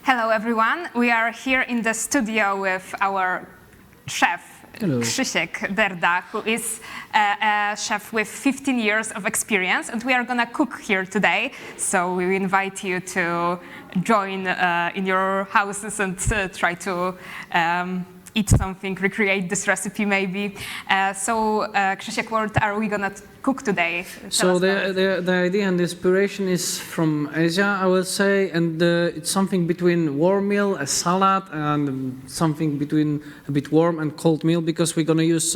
Hello everyone, we are here in the studio with our chef, Hello. Krzysztof Derda, who is a chef with 15 years of experience, and we are gonna cook here today. So we invite you to join in your houses and try to eat something, recreate this recipe maybe. Krzysztof, what are we gonna cook today? So the idea and the inspiration is from Asia, I would say, and it's something between warm meal, a salad, and something between a bit warm and cold meal, because we're gonna use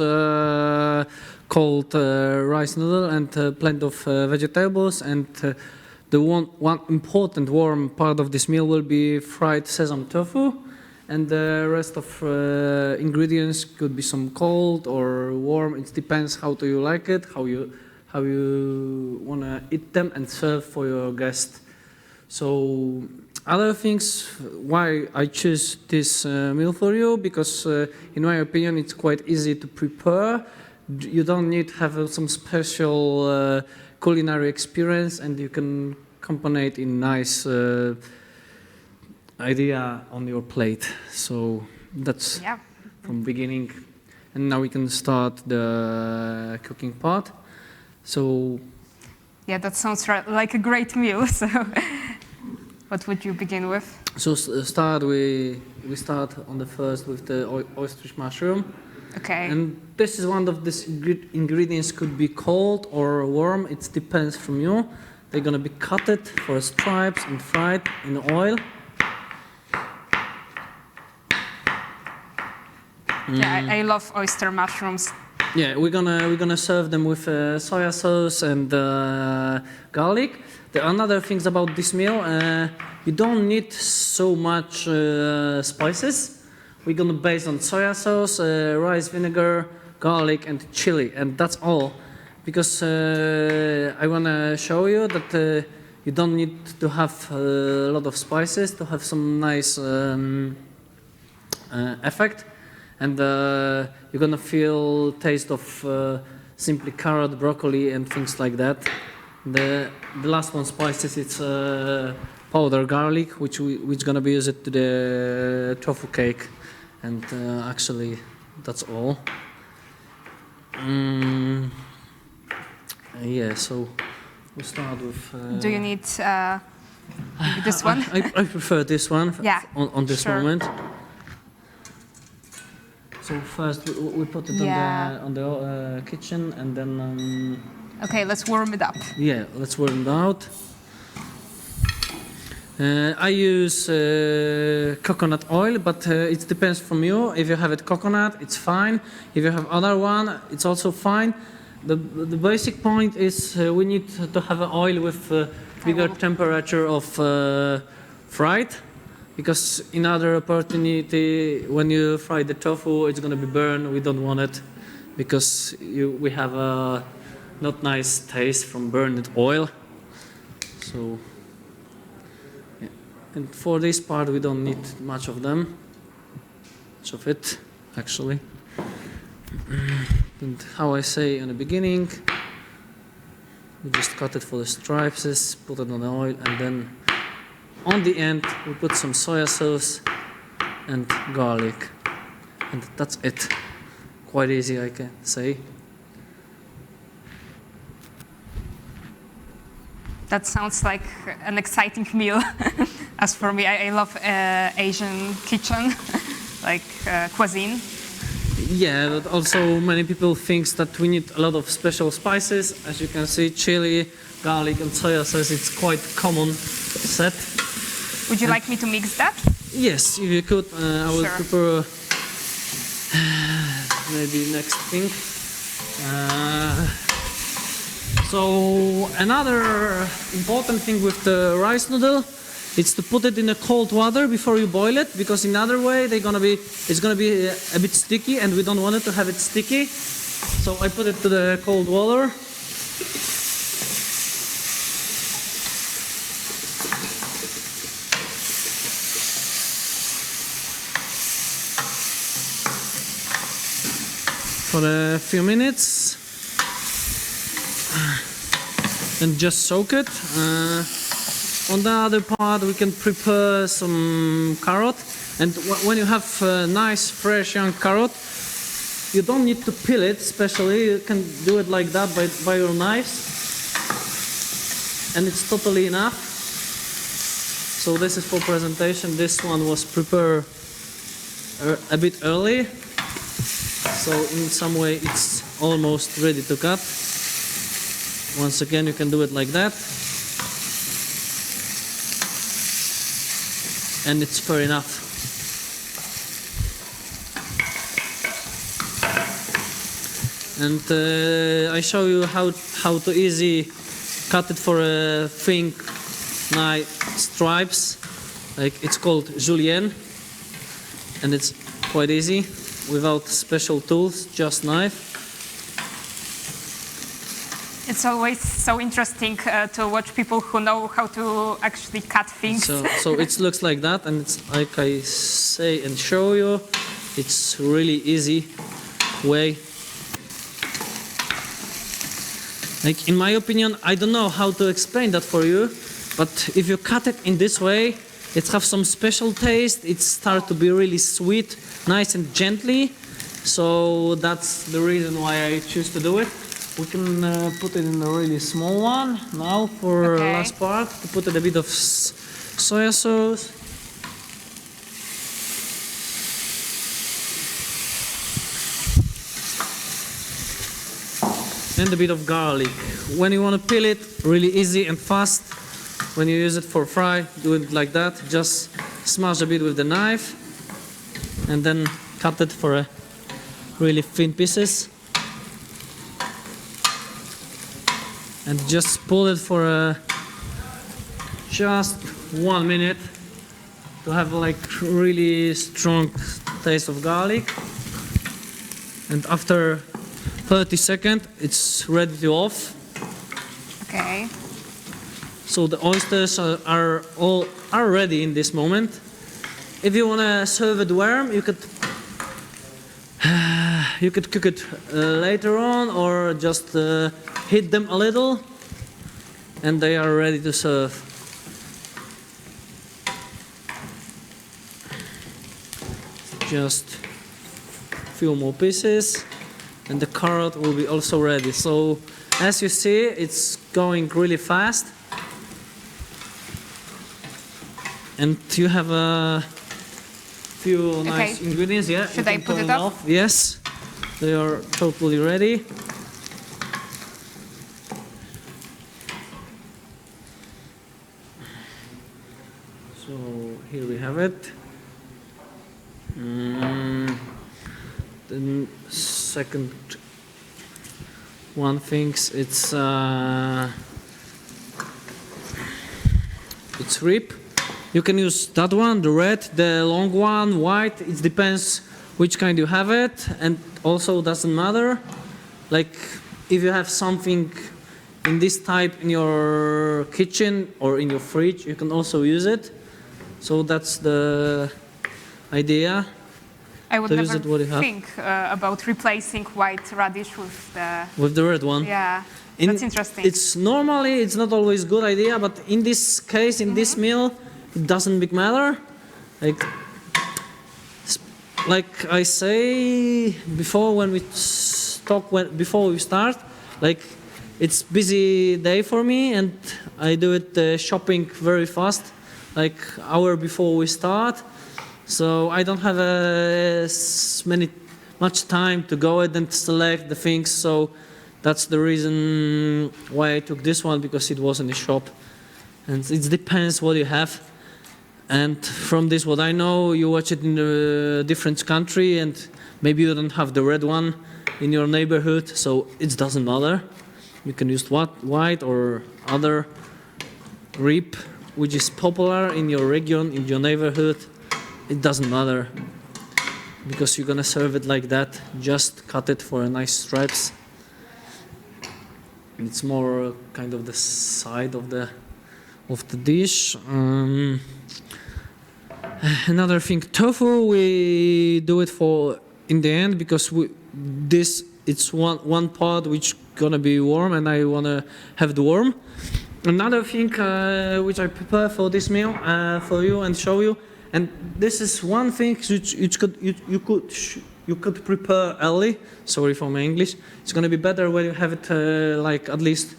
cold rice noodle and plenty of vegetables, and the one important warm part of this meal will be fried sesame tofu. And the rest of ingredients could be some cold or warm. It depends how do you like it, how you wanna eat them and serve for your guest. So other things why I choose this meal for you, because in my opinion it's quite easy to prepare. You don't need to have some special culinary experience, and you can accompany it in nice idea on your plate. So that's from beginning, and now we can start the cooking part. So that sounds like a great meal. So what would you begin with? So we start on the first with the oysters mushroom. Okay. And this is one of these ingredients, could be cold or warm. It depends from you. They're gonna be cutted for stripes and fried in oil. Yeah, I love oyster mushrooms. Yeah, we're gonna serve them with soya sauce and garlic. The another things about this meal, you don't need so much spices. We're gonna base on soya sauce, rice vinegar, garlic, and chili, and that's all. Because I wanna show you that you don't need to have a lot of spices to have some nice effect. And you're gonna feel taste of simply carrot, broccoli, and things like that. The last one, spices, it's powdered garlic, which gonna be used to the tofu cake, and actually that's all. Yeah, so we'll start with. Do you need this one? I prefer this one. Yeah, on this sure. moment. So first we put it on the kitchen, and then. Okay, let's warm it up. Yeah, let's warm it out. I use coconut oil, but it depends from you. If you have it coconut, it's fine. If you have other one, it's also fine. The basic point is we need to have an oil with bigger temperature of fried. Because in other opportunity, when you fry the tofu, it's gonna be burned. We don't want it, because we have a not nice taste from burned oil. So, yeah. And for this part, we don't need much of them. Much of it, actually. And how I say in the beginning, we just cut it for the stripes, put it on the oil, and then. On the end, we put some soya sauce and garlic, and that's it. Quite easy, I can say. That sounds like an exciting meal. As for me, I love Asian kitchen, like cuisine. Yeah, but also many people think that we need a lot of special spices. As you can see, chili, garlic, and soya sauce, it's quite common set. Would you like me to mix that? Yes, if you could. I will prepare maybe next thing. So another important thing with the rice noodle, it's to put it in a cold water before you boil it, because in other way it's gonna be a bit sticky, and we don't want it to have it sticky. So I put it to the cold water. For a few minutes, and just soak it. on the other part, we can prepare some carrot. And when you have a nice, fresh, young carrot, you don't need to peel it, especially. You can do it like that by your knives. And it's totally enough. So this is for presentation. This one was prepared a bit early. So in some way, it's almost ready to cut. Once again, you can do it like that. And it's fair enough. And I show you how to easy cut it for a thin, nice stripes. Like it's called julienne, and it's quite easy without special tools, just knife. It's always so interesting to watch people who know how to actually cut things. So it looks like that, and it's like I say and show you, it's really easy way. Like in my opinion, I don't know how to explain that for you, but if you cut it in this way, it has some special taste. It starts to be really sweet, nice and gently. So that's the reason why I choose to do it. We can put it in a really small one now for last part. To put it a bit of soy sauce. And a bit of garlic. When you want to peel it, really easy and fast. When you use it for fry, do it like that. Just smash a bit with the knife and then cut it for a really thin pieces. And just pull it for just 1 minute to have like really strong taste of garlic. And after 30 seconds, it's ready to off. Okay. So the oysters are ready in this moment. If you want to serve it warm, you could cook it later on, or just heat them a little, and they are ready to serve. Just a few more pieces. And the carrot will be also ready. So as you see, it's going really fast. And you have a few nice ingredients. Yeah. Should I put it off? Yes, they are totally ready. So here we have it. The second one thinks it's rib. You can use that one, the red, the long one, white. It depends which kind you have it, and also doesn't matter. Like if you have something in this type in your kitchen or in your fridge, you can also use it. So that's the idea. I would never think about replacing white radish with the red one. Yeah, that's interesting. It's not always good idea, but in this case, in this meal, it doesn't matter. Like I say before, when we talk, before we start, like it's busy day for me, and I do it shopping very fast, like hour before we start. So I don't have much time to go ahead and select the things. So that's the reason why I took this one, because it was in the shop. And it depends what you have. And from this, what I know, you watch it in a different country, and maybe you don't have the red one in your neighborhood, so it doesn't matter. You can use white or other rib, which is popular in your region, in your neighborhood. It doesn't matter, because you're gonna serve it like that. Just cut it for a nice stripes. It's more kind of the side of the dish. Another thing, tofu, we do it for in the end, because it's one part which gonna be warm, and I wanna have it warm. Another thing which I prepare for this meal for you and show you, and this is one thing which you could prepare early. Sorry for my English. It's gonna be better when you have it like at least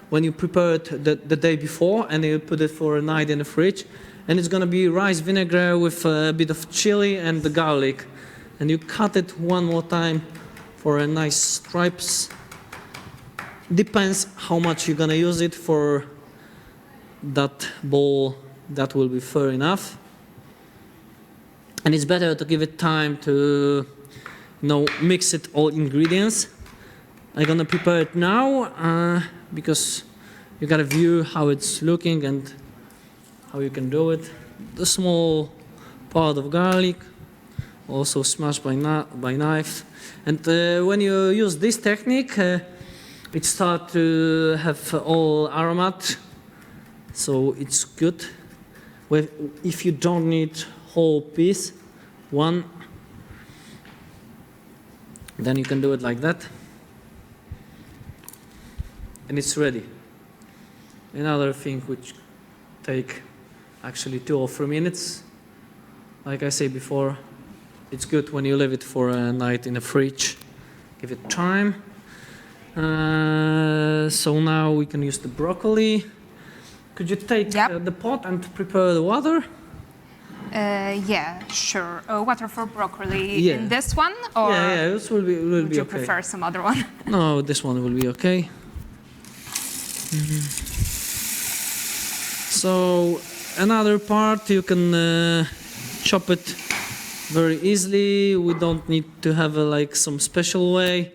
when you prepare it the day before and you put it for a night in the fridge. And it's gonna be rice vinegar with a bit of chili and the garlic, and you cut it one more time for a nice stripes. Depends how much you're gonna use it for. That bowl, that will be fair enough. And it's better to give it time to, mix it all ingredients. I'm gonna prepare it now because you gotta view how it's looking and how you can do it. The small part of garlic, also smashed by knife. And when you use this technique, it starts to have all aromat. So it's good. If you don't need whole piece, one, then you can do it like that. And it's ready. Another thing which take actually 2 or 3 minutes. Like I said before, it's good when you leave it for a night in the fridge. Give it time. So now we can use the broccoli. Could you take the pot and prepare the water? Yeah, sure. Water for broccoli in this one? Or yeah, this will be would you okay. prefer some other one? No, this one will be okay. So another part, you can chop it very easily. We don't need to have like some special way.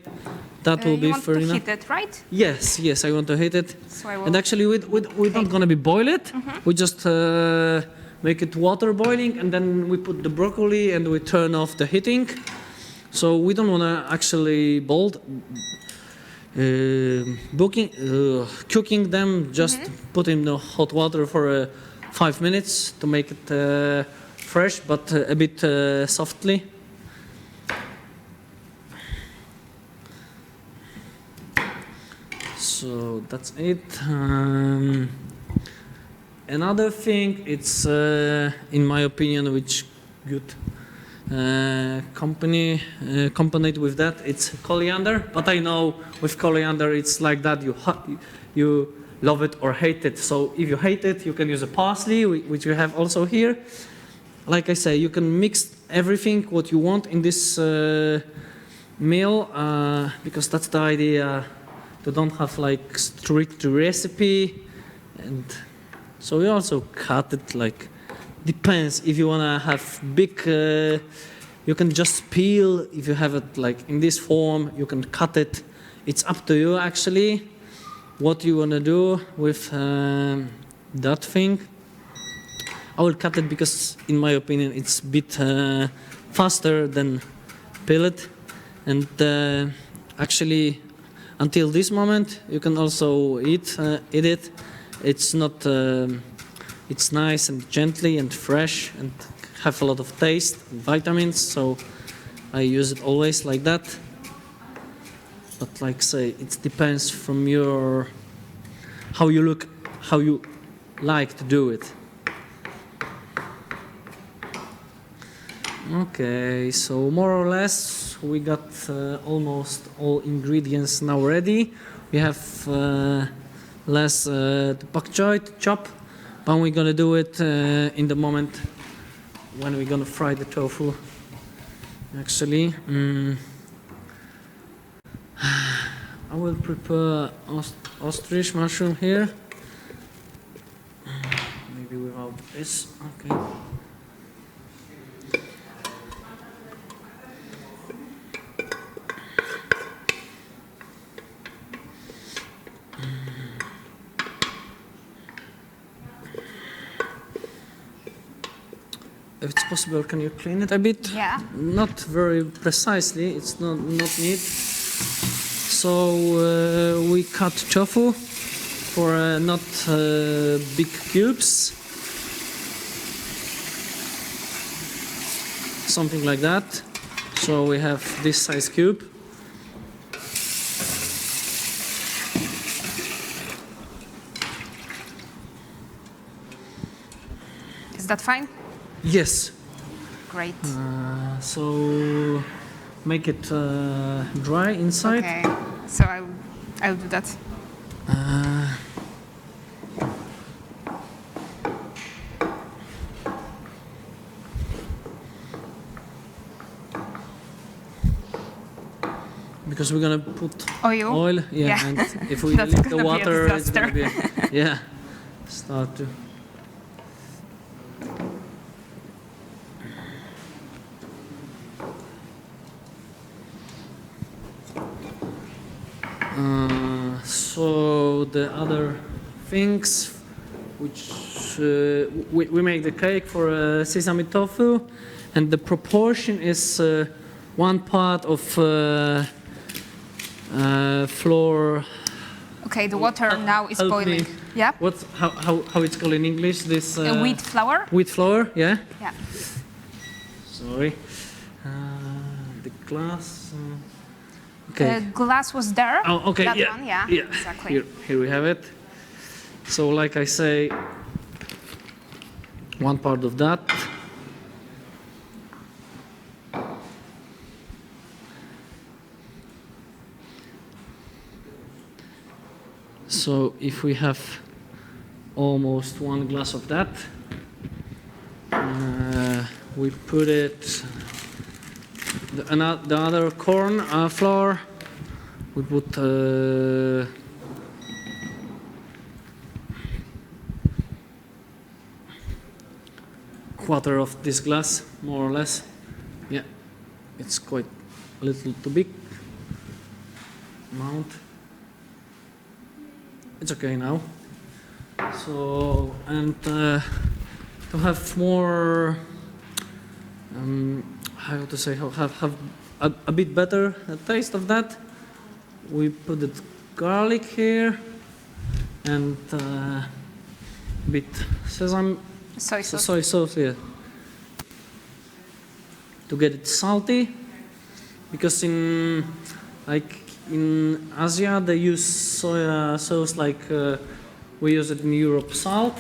That will be fair enough. You want to heat it, right? Yes, I want to heat it. So I will. And actually, we're not gonna be boil it. We just make it water boiling, and then we put the broccoli and we turn off the heating. So we don't wanna actually cooking them. Just put in the hot water for 5 minutes to make it fresh, but a bit softly. So that's it. Another thing, it's in my opinion, which good accompanied with that, it's coriander. But I know with coriander, it's like that. You love it or hate it. So if you hate it, you can use a parsley, which you have also here. Like I say, you can mix everything what you want in this meal because that's the idea. To don't have like strict recipe, and so we also cut it like depends. If you wanna have big, you can just peel. If you have it like in this form, you can cut it. It's up to you actually what you wanna do with that thing. I will cut it because in my opinion it's a bit faster than peel it, and actually. Until this moment, you can also eat it. It's not. It's nice and gently and fresh and have a lot of taste, and vitamins. So I use it always like that. But like say, it depends from your how you look, how you like to do it. Okay, so more or less we got almost all ingredients now ready. We have less the pak choy to chop, but we're gonna do it in the moment when we're gonna fry the tofu. Actually, I will prepare ostrich mushroom here. Maybe without this. Okay. If it's possible, can you clean it a bit? Yeah. Not very precisely, it's not neat. So we cut tofu for not big cubes. Something like that. So we have this size cube. that fine? Yes. Great. So make it dry inside. Okay. So I'll do that. Because we're gonna put Oil? yeah, and if we That's leave the gonna be a water, it's gonna be disaster. yeah, start to. So the other things, which we make the cake for sesame tofu, and the proportion is 1 part of flour. Okay, the water now is Help boiling. me. Yeah? What's how it's called in English? This Wheat flour? wheat flour, yeah. Yeah. Sorry, the glass. Okay. Glass was there. Oh, okay. That yeah. one, yeah. Yeah. Exactly. Here we have it. So, like I say, 1 part of that. So, if we have almost 1 glass of that, we put it. The other corn flour, we put quarter of this glass, more or less. Yeah, it's quite a little too big amount. It's okay now. So, and to have more. How to say, have a bit better taste of that, we put the garlic here and a bit sesame Soy sauce. soy sauce here to get it salty, because in Asia they use soy sauce like we use it in Europe, salt.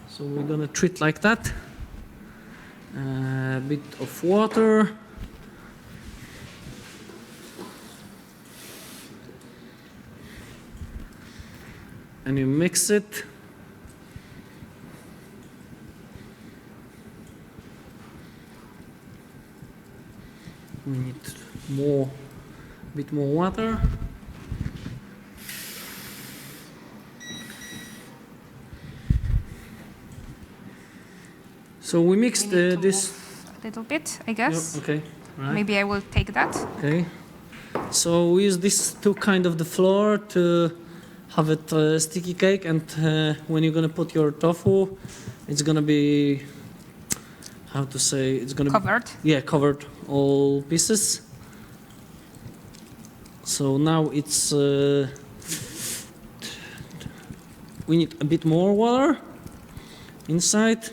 So we're gonna treat like that. A bit of water. And you mix it. We need a bit more water. So we mixed this. A little bit, I guess. Yeah, okay. Right. Maybe I will take that. Okay. So we use these two kind of the flour to have it sticky cake, and when you're gonna put your tofu, it's gonna be, how to say, it's gonna Covered. be covered all pieces. So now it's we need a bit more water inside.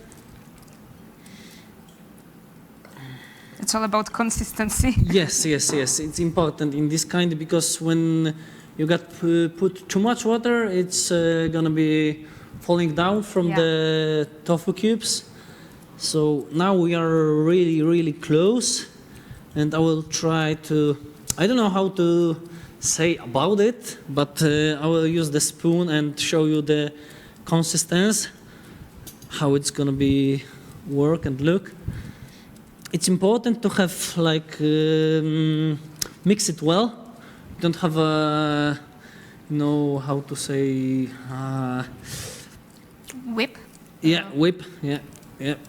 It's all about consistency. Yes. It's important in this kind, because when you put too much water, it's gonna be falling down from the tofu cubes. So now we are really close, and I will try to. I don't know how to say about it, but I will use the spoon and show you the consistency, how it's gonna be work and look. It's important to have mix it well. Don't have a, how to say, Whip. Yeah, whip. Yeah.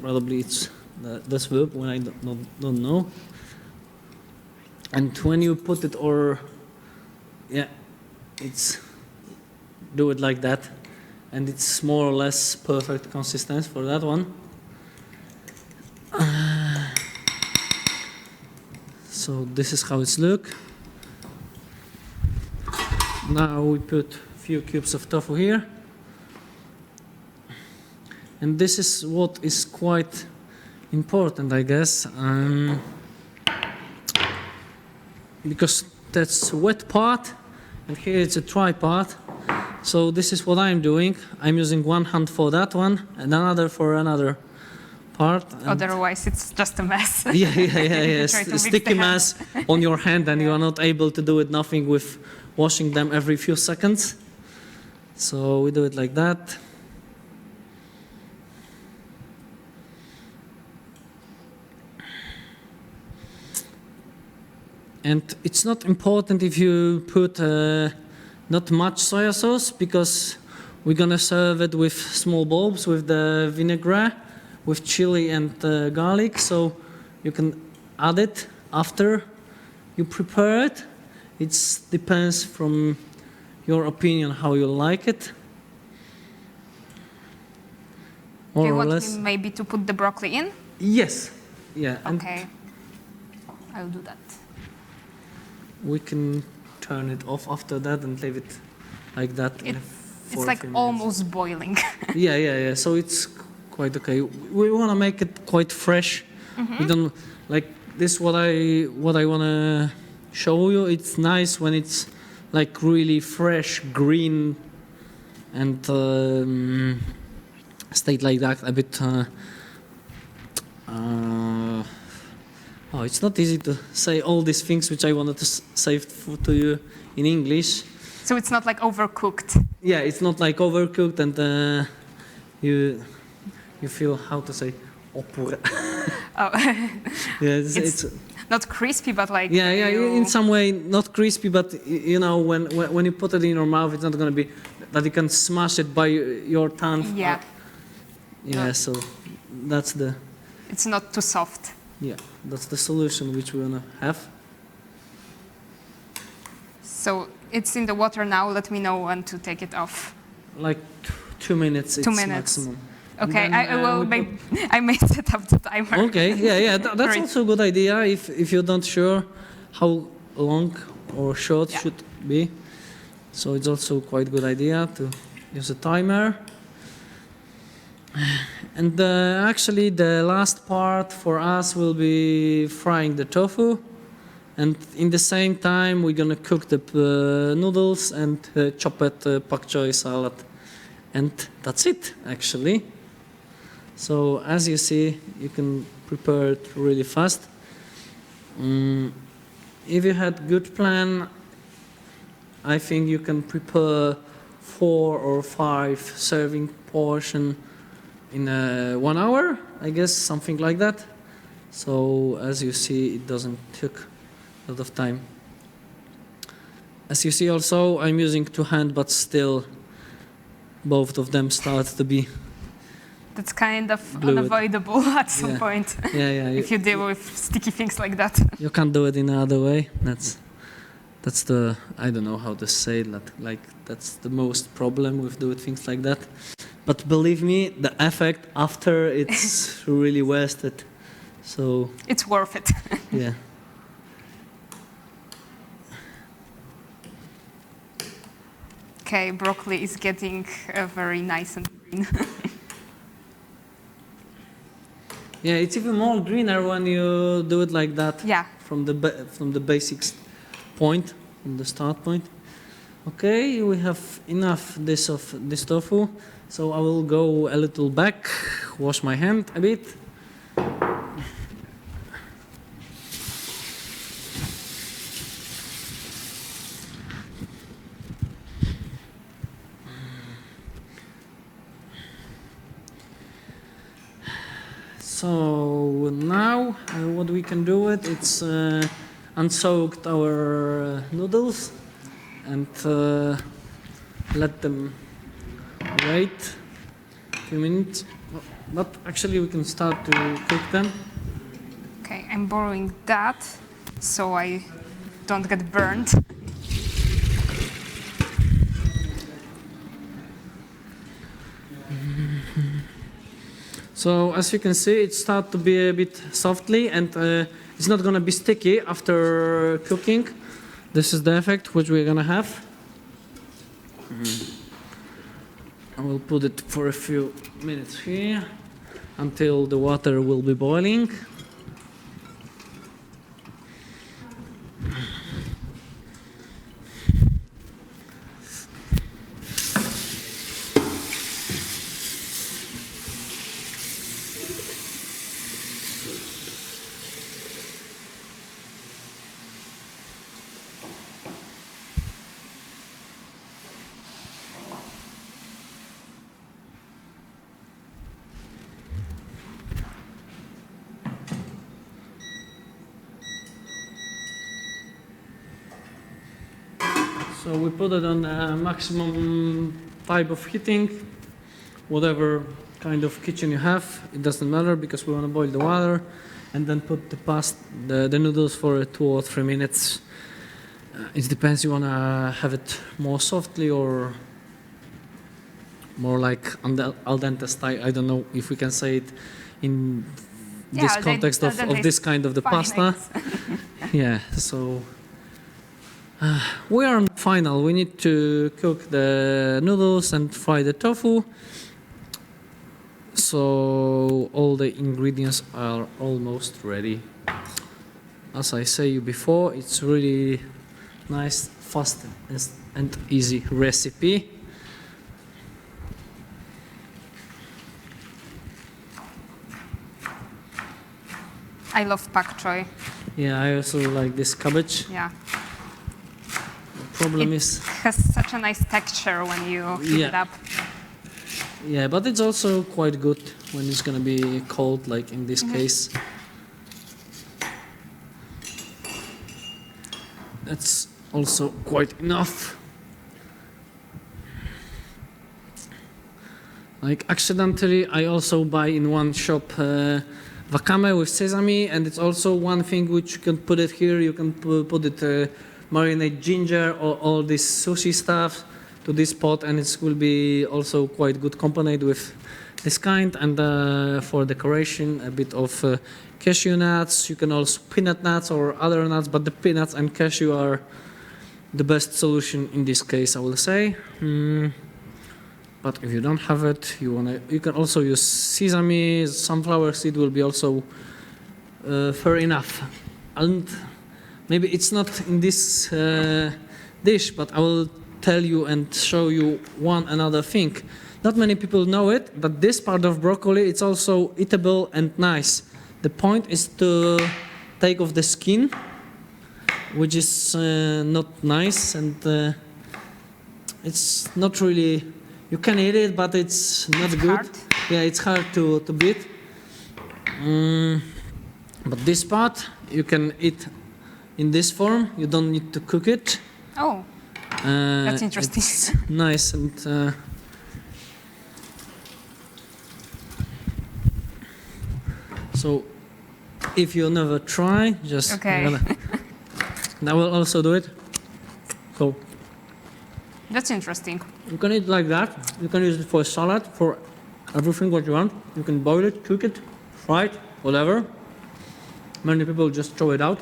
Probably it's that's verb when I don't know. And when you put it, it's do it like that, and it's more or less perfect consistency for that one. So this is how it's look. Now we put a few cubes of tofu here. And this is what is quite important, I guess, because that's wet part, and here it's a dry part. So this is what I'm doing. I'm using one hand for that one, and another for another part. Otherwise, it's just a mess. Yeah. Try to mix Sticky the mess on your hand, and you are not able to do it nothing with washing them every few seconds. So we do it like that. And it's not important if you put not much soya sauce, because we're gonna serve it with small bulbs with the vinegar, with chili and garlic. So you can add it after you prepare it. It depends from your opinion how you like it. Do you More or want less. me maybe to put the broccoli in? Yes. Yeah. And Okay. I'll do that. we can turn it off after that and leave it like that. It's like almost boiling. Yeah. So it's quite okay. We want to make it quite fresh. We don't like this. What I want to show you. It's nice when it's like really fresh, green, and stayed like that a bit. It's not easy to say all these things which I wanted to say to you in English. So it's not like overcooked. Yeah, it's not like overcooked, and you feel, how to say, opór. Oh. Yeah, It's not crispy, but like in some way not crispy, but you know when you put it in your mouth, it's not going to be that you can smash it by your tongue. Yeah. Yeah, so that's the It's not too soft. that's the solution which we want to have. So it's in the water now. Let me know when to take it off. Like 2 minutes. 2 it's minutes. maximum. Okay, And then, I may set up the timer. Okay, yeah, that's Great. also a good idea if you're not sure how long or short Yeah. should be. So it's also quite a good idea to use a timer. And actually the last part for us will be frying the tofu. And in the same time we're gonna cook the noodles and chop it pak choi salad. And that's it, actually. So as you see, you can prepare it really fast. If you had good plan, I think you can prepare 4 or 5 serving portion in 1 hour, I guess, something like that. So as you see, it doesn't take a lot of time. As you see also, I'm using 2 hands, but still both of them start to be That's kind of Blew it. unavoidable at some point. Yeah. If you deal with sticky things like that. You can't do it in another way. That's the, I don't know how to say that. Like that's the most problem with doing things like that. But believe me, the effect after it's really worth it. So It's worth it. yeah. Okay, broccoli is getting very nice and green. Yeah, it's even more greener when you do it like that. Yeah. From the basics point, from the start point. Okay, we have enough of this tofu, so I will go a little back, wash my hand a bit. So now what we can do it's unsoaked our noodles and let them wait a few minutes. But actually we can start to cook them. Okay, I'm borrowing that so I don't get burned. So as you can see, it starts to be a bit softly, and it's not going to be sticky after cooking. This is the effect which we're going to have. I will put it for a few minutes here until the water will be boiling. So we put it on maximum type of heating, whatever kind of kitchen you have, it doesn't matter because we want to boil the water, and then put the noodles for 2 or 3 minutes. It depends, you want to have it more softly or more like al dente style. I don't know if we can say it in this context of this kind of the pasta. Yeah, so we are on the final. We need to cook the noodles and fry the tofu. So all the ingredients are almost ready. As I say you before, it's really nice, fast and easy recipe. I love pak choy. Yeah, I also like this cabbage. Yeah. The problem is... It has such a nice texture when you heat it up. Yeah, but it's also quite good when it's gonna be cold, like in this case. That's also quite enough. Like accidentally, I also buy in one shop wakame with sesame, and it's also one thing which you can put it here. You can put it marinate ginger or all this sushi stuff to this pot, and it will be also quite good accompanied with this kind. And for decoration, a bit of cashew nuts. You can also peanut nuts or other nuts, but the peanuts and cashew are the best solution in this case, I will say. But if you don't have it, you can also use sesame. Sunflower seed will be also fair enough. And maybe it's not in this dish, but I will tell you and show you another thing. Not many people know it, but this part of broccoli, it's also eatable and nice. The point is to take off the skin, which is not nice, and it's not really, you can eat it, but it's not good. Hard. Yeah, it's hard to beat. But this part, you can eat in this form. You don't need to cook it. Oh, that's interesting. It's nice and so if you never try, just okay. I will also do it. So That's interesting. you can eat like that. You can use it for salad, for everything what you want. You can boil it, cook it, fry it, whatever. Many people just throw it out.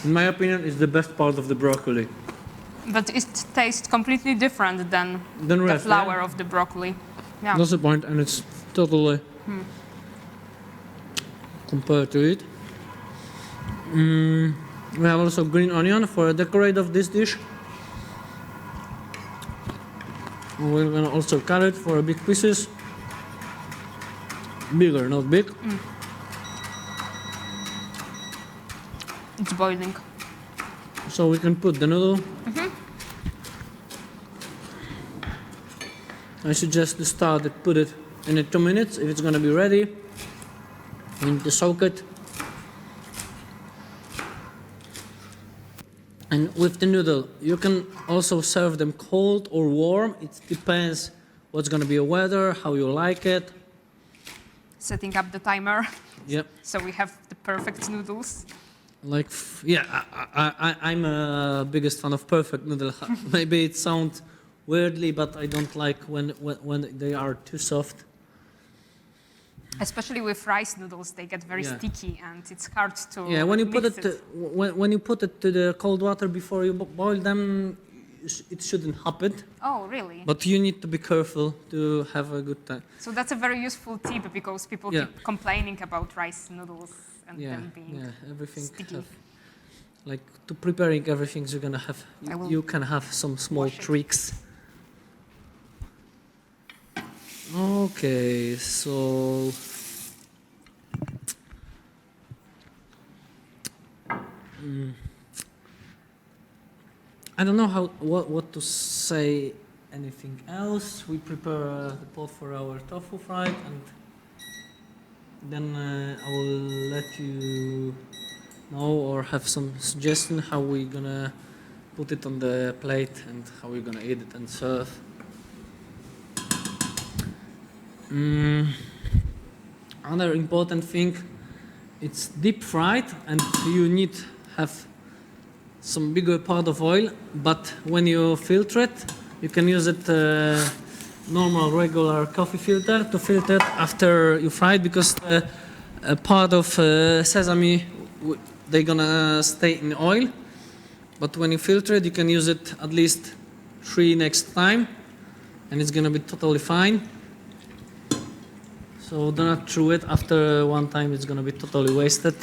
In my opinion, it's the best part of the broccoli. But it tastes completely different than the rest, flour yeah. of the broccoli. Yeah. That's the point, and it's totally compared to it. We have also green onion for a decorate of this dish. We're gonna also cut it for big pieces. Bigger, not big. It's boiling. So we can put the noodle. I suggest to start it, put it in 2 minutes if it's gonna be ready. We need to soak it. And with the noodle, you can also serve them cold or warm. It depends what's gonna be the weather, how you like it. Setting up the timer. Yep. So we have the perfect noodles. Like, I'm a biggest fan of perfect noodle. Maybe it sounds weirdly, but I don't like when they are too soft. Especially with rice noodles, they get very sticky and it's hard to when you put mix it, when you put it to the cold water before you boil them, it shouldn't happen. Oh, really? But you need to be careful to have a good time. So that's a very useful tip because people keep complaining about rice noodles and them being everything sticky. Like to preparing everything, you're gonna have. You can have some small tricks. Okay, so I don't know what to say. Anything else? We prepare the pot for our tofu fried, and then I will let you know or have some suggestion how we're gonna put it on the plate and how we're gonna eat it and serve. Another important thing, it's deep fried and you need have some bigger part of oil, but when you filter it, you can use it normal regular coffee filter to filter it after you fry it, because a part of sesame they're gonna stay in oil, but when you filter it you can use it at least 3 next time and it's gonna be totally fine. So do not throw it after one time, it's gonna be totally wasted.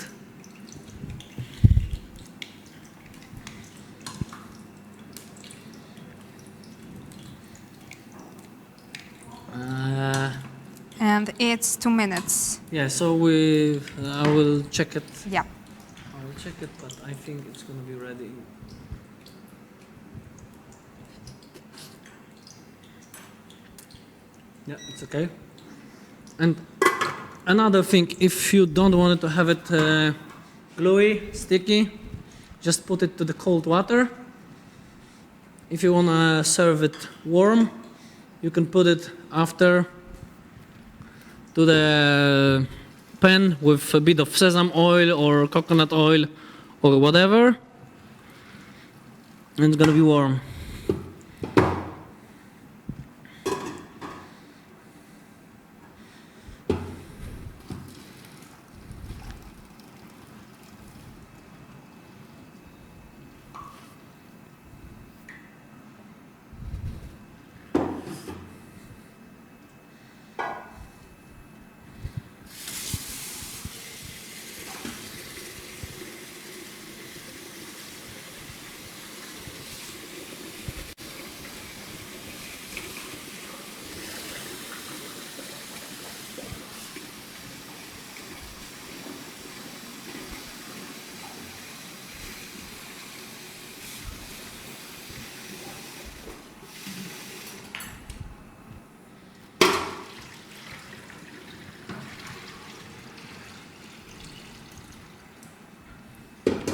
And it's 2 minutes. Yeah, so I will check it. Yeah. I will check it, but I think it's gonna be ready. Yeah, it's okay. And another thing, if you don't want to have it gluey, sticky, just put it to the cold water. If you want to serve it warm, you can put it after to the pan with a bit of sesame oil or coconut oil or whatever, and it's gonna be warm.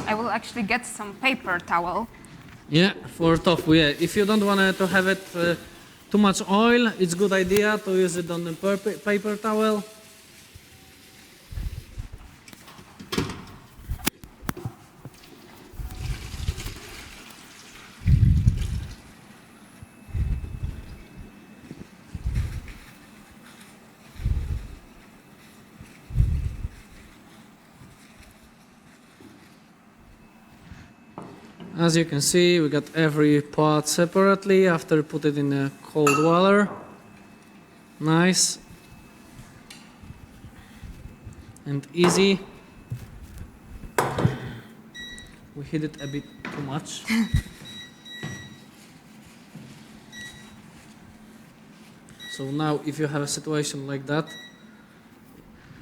I will actually get some paper towel. Yeah, for tofu, yeah. If you don't want to have it too much oil, it's a good idea to use it on the paper towel. As you can see, we got every part separately after put it in the cold water. Nice and easy. We hit it a bit too much. So now if you have a situation like that,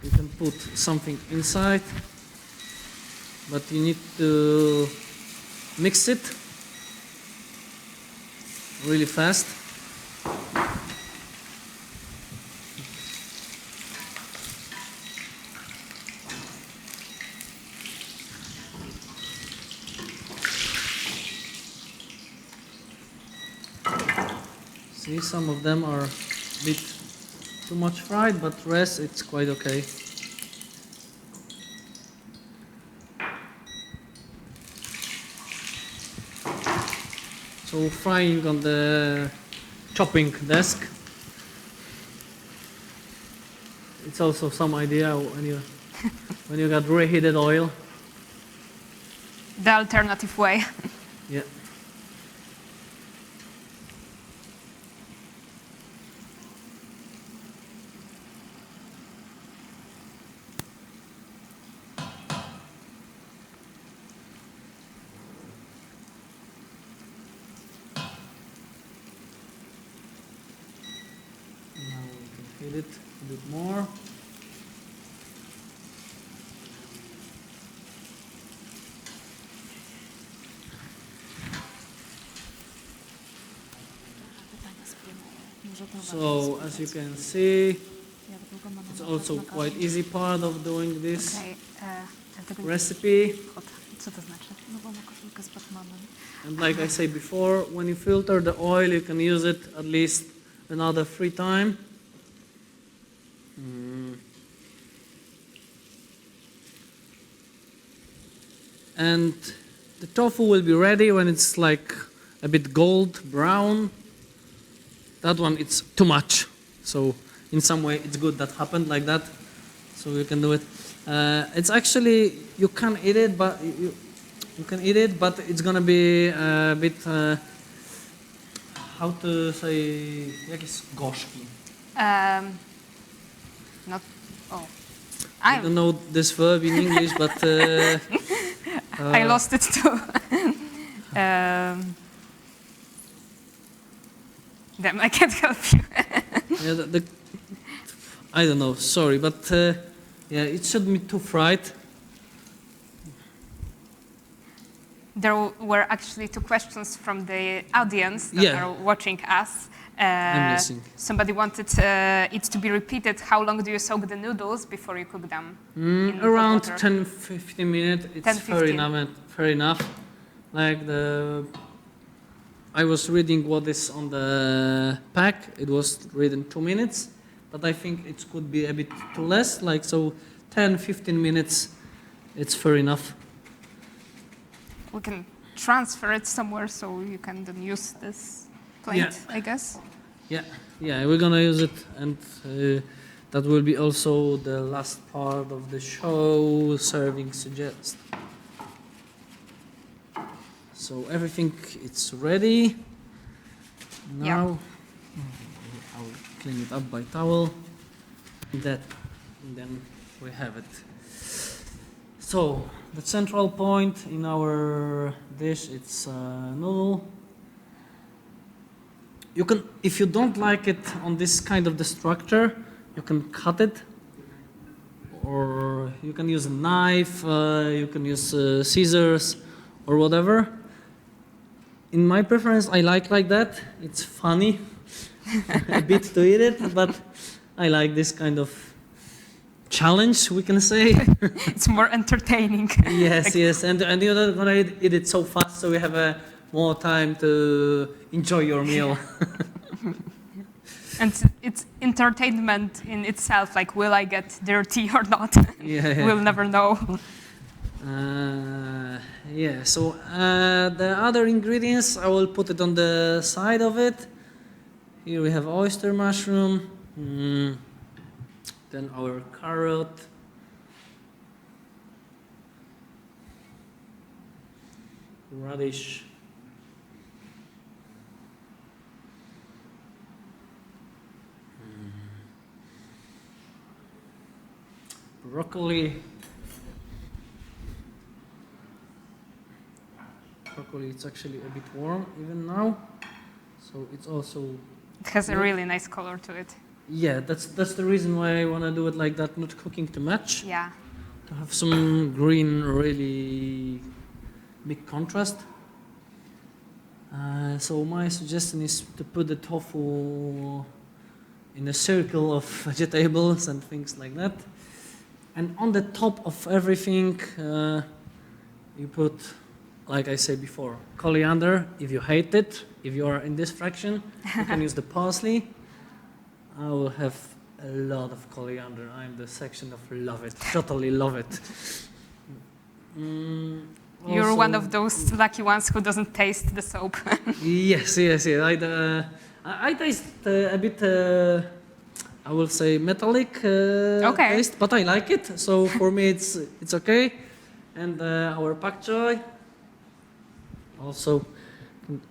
you can put something inside, but you need to mix it really fast. See, some of them are a bit too much fried, but rest it's quite okay. So frying on the chopping desk. It's also some idea when you got reheated oil. The alternative way. Yeah. Now we can heat it a bit more. So as you can see, it's also quite easy part of doing this Okay, recipe. Co to znaczy? No bo ma koszulkę z Batmanem. And like I said before, when you filter the oil, you can use it at least another 3 times. And the tofu will be ready when it's like a bit gold brown. That one, it's too much. So in some way, it's good that happened like that. So you can do it. It's actually, you can eat it, but you can eat it, but it's gonna be a bit, how to say, jak jest gorzki? Not. Oh, I don't know this verb in English, but I lost it too. Damn, I can't help you. yeah, I don't know. Sorry, but yeah, it shouldn't be too fried. There were actually 2 questions from the audience that are watching us. I'm listening. Somebody wanted it to be repeated. How long do you soak the noodles before you cook them? Around 10-15 minutes. It's 10-15. fair enough. Like I was reading what is on the pack. It was written 2 minutes, but I think it could be a bit too less. Like so, 10-15 minutes. It's fair enough. We can transfer it somewhere so you can then use this plate, I guess. Yeah, we're gonna use it, and that will be also the last part of the show, serving suggest. So everything it's ready. Now I'll clean it up by towel. And then we have it. So the central point in our dish, it's noodle. You can, if you don't like it on this kind of the structure, you can cut it, or you can use a knife, you can use scissors, or whatever. In my preference, I like that. It's funny, a bit to eat it, but I like this kind of challenge, we can say. It's more entertaining. Yes, and you're not gonna eat it so fast, so we have more time to enjoy your meal. And it's entertainment in itself, like will I get dirty or not? Yeah. We'll never know. So the other ingredients, I will put it on the side of it. Here we have oyster mushroom, then our carrot, radish, broccoli. It's actually a bit warm even now, so it's also. It has a really nice color to it. Yeah, that's the reason why I want to do it like that, not cooking too much. Yeah. To have some green, really big contrast. So my suggestion is to put the tofu in a circle of vegetables and things like that. And on the top of everything, you put, like I said before, coriander. If you hate it, if you are in this fraction, you can use the parsley. I will have a lot of coriander. I'm the section of love it, totally love it. You're one of those lucky ones who doesn't taste the soap. Yes. I taste a bit, I will say metallic taste, but I like it. So for me, it's okay. And our pak choy. Also,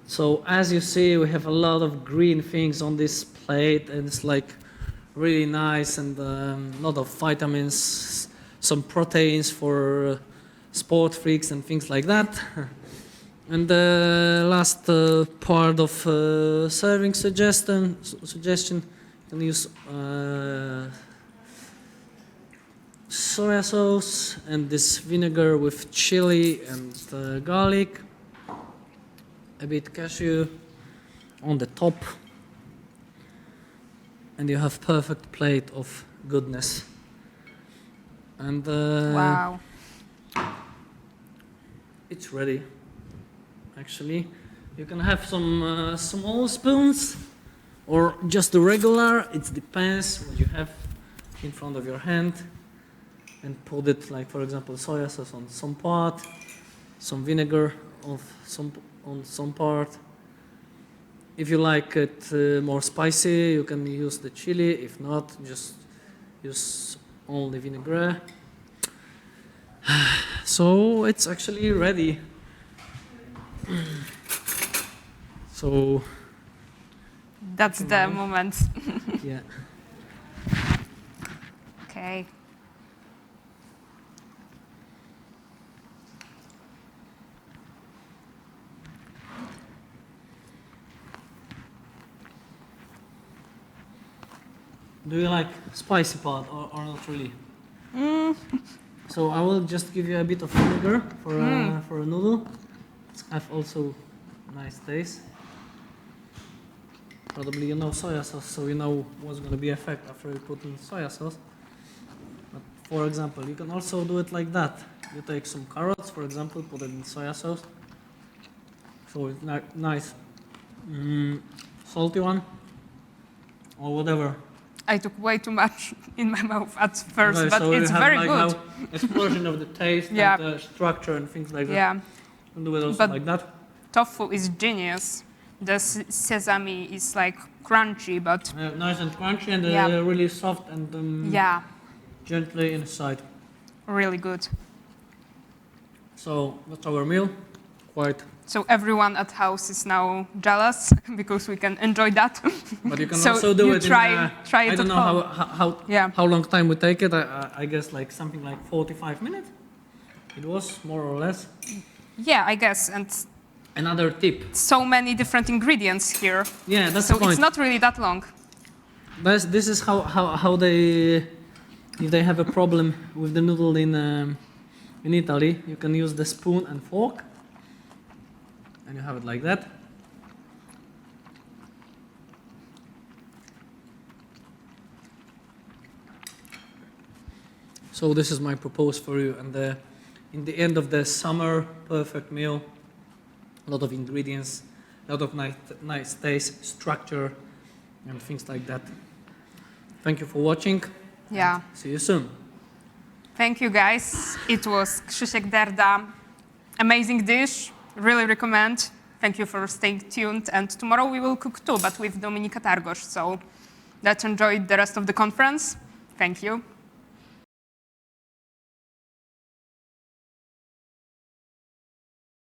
so as you see, we have a lot of green things on this plate, and it's like really nice, and a lot of vitamins, some proteins for sport freaks and things like that. And the last part of serving suggestion, you can use soya sauce and this vinegar with chili and garlic. A bit cashew on the top, and you have perfect plate of goodness. And Wow. it's ready. actually. You can have some small spoons or just the regular. It depends what you have in front of your hand. And put it, like for example, soy sauce on some part, some vinegar on some part. If you like it more spicy, you can use the chili. If not, just use only vinegar. So it's actually ready. So That's the moment. yeah. Okay. Do you like spicy part or not really? So I will just give you a bit of vinegar for a noodle. It's have also nice taste. Probably you know soy sauce, so you know what's going to be effect after you put in soy sauce. But for example, you can also do it like that. You take some carrots, for example, put it in soy sauce. So it's nice, salty one, or whatever. I took way too much in my mouth at first, Okay, but so it's you have very like good. now explosion of the taste Yeah. and the structure and things like that. Yeah. You can do it also But like that. Tofu is genius. The sesame is like crunchy, but Nice and crunchy and Yeah. really soft and yeah, gently inside. really good. So that's our meal. Quite. So everyone at house is now jealous because we can enjoy that. But you can So also do you it try in, it I at don't know home. Yeah. how long time we take it. I guess like something like 45 minutes. It was more or less. Yeah, I guess. And Another tip. so many different ingredients here. Yeah, that's So the point. it's not really that long. This is how they, if they have a problem with the noodle in Italy, you can use the spoon and fork, and you have it like that. So this is my proposal for you, and in the end of the summer, perfect meal. A lot of ingredients, a lot of nice taste, structure, and things like that. Thank you for watching. Yeah. See you soon. Thank you, guys. It was Krzysztof Derda. Amazing dish. Really recommend. Thank you for staying tuned. And tomorrow we will cook too, but with Dominika Targosz. So let's enjoy the rest of the conference. Thank you.